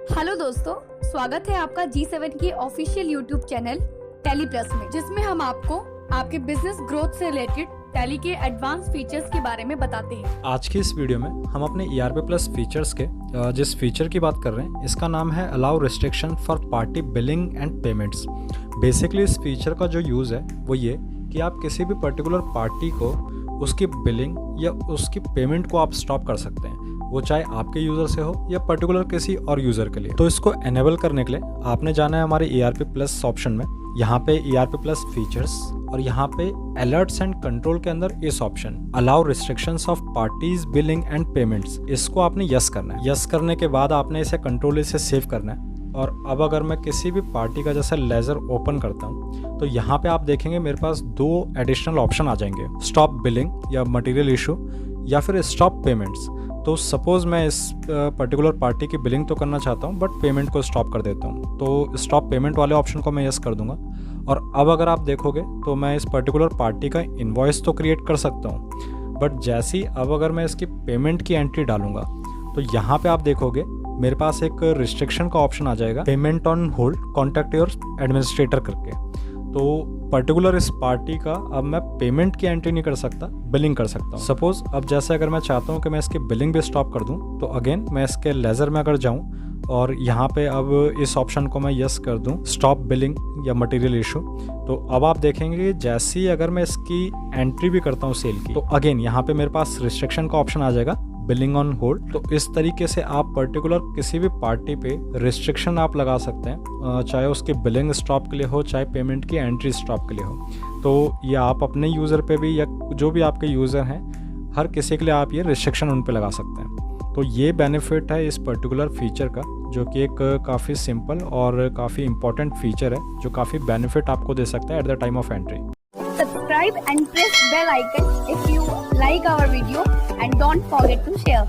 Hello दोस्तों, स्वागत है आपका G7 के official YouTube channel tally plus में, जिसमें हम आपको आपके बिजनेस ग्रोथ से रिलेटेड टैली के एडवांस फीचर्स के बारे में बताते हैं। आज की इस वीडियो में हम अपने ERP प्लस फीचर्स के जिस फीचर की बात कर रहे हैं इसका नाम है allow restriction for party billing and payments. Basically इस फीचर का जो यूज़ है वो ये कि आप किसी भी पर्टिकुलर पार्टी को उसकी बिलिंग या उसकी पेमेंट को आप स्टॉप कर सकते हैं, वो चाहे आपके यूज़र से हो या पर्टिकुलर किसी और यूज़र के लिए। तो इसको एनेबल करने के लिए आपने जाना है हमारे ERP प्लस ऑप्शन में, यहाँ पे ERP प्लस फीचर्स और यहाँ पे अलर्ट्स एंड कंट्रोल के अंदर इस option allow restrictions of parties billing and payments, इसको आपने यस करना है। यस करने के बाद आपने इसे कंट्रोल से सेव करना है। और अब अगर मैं किसी भी पार्टी का जैसे लेजर ओपन करता हूँ तो यहाँ पे आप देखेंगे मेरे पास दो एडिशनल ऑप्शन आ जाएंगे, स्टॉप बिलिंग या मटेरियल इशू या फिर स्टॉप पेमेंट्स। तो सपोज़ मैं इस पर्टिकुलर पार्टी की बिलिंग तो करना चाहता हूँ बट पेमेंट को स्टॉप कर देता हूँ, तो स्टॉप पेमेंट वाले ऑप्शन को मैं यस कर दूंगा। और अब अगर आप देखोगे तो मैं इस पर्टिकुलर पार्टी का इनवॉइस तो क्रिएट कर सकता हूँ, बट जैसे ही अब अगर मैं इसकी पेमेंट की एंट्री डालूंगा तो यहाँ पे आप देखोगे मेरे पास एक रिस्ट्रिक्शन का ऑप्शन आ जाएगा, payment on hold contact your administrator करके। तो पर्टिकुलर इस पार्टी का अब मैं पेमेंट की एंट्री नहीं कर सकता, बिलिंग कर सकता हूँ। सपोज अब जैसे अगर मैं चाहता हूँ कि मैं इसकी बिलिंग भी स्टॉप कर दूँ तो अगेन मैं इसके लेजर में अगर जाऊँ और यहाँ पे अब इस ऑप्शन को मैं यस कर दूँ, स्टॉप बिलिंग या मटेरियल इशू, तो अब आप देखेंगे कि जैसे ही अगर मैं इसकी एंट्री भी करता हूँ सेल की तो अगेन यहाँ पे मेरे पास रिस्ट्रिक्शन का ऑप्शन आ जाएगा, बिलिंग ऑन होल्ड। तो इस तरीके से आप पर्टिकुलर किसी भी पार्टी पे रिस्ट्रिक्शन आप लगा सकते हैं, चाहे उसकी बिलिंग स्टॉप के लिए हो चाहे पेमेंट की एंट्री स्टॉप के लिए हो। तो ये आप अपने यूज़र पे भी या जो भी आपके यूज़र हैं हर किसी के लिए आप ये रिस्ट्रिक्शन उन पे लगा सकते हैं। तो ये बेनिफिट है इस पर्टिकुलर फीचर का, जो कि एक काफ़ी सिंपल और काफ़ी इंपॉर्टेंट फीचर है जो काफ़ी बेनिफिट आपको दे सकता है at the time of entry. Subscribe and press bell icon if you like our video and don't forget to share.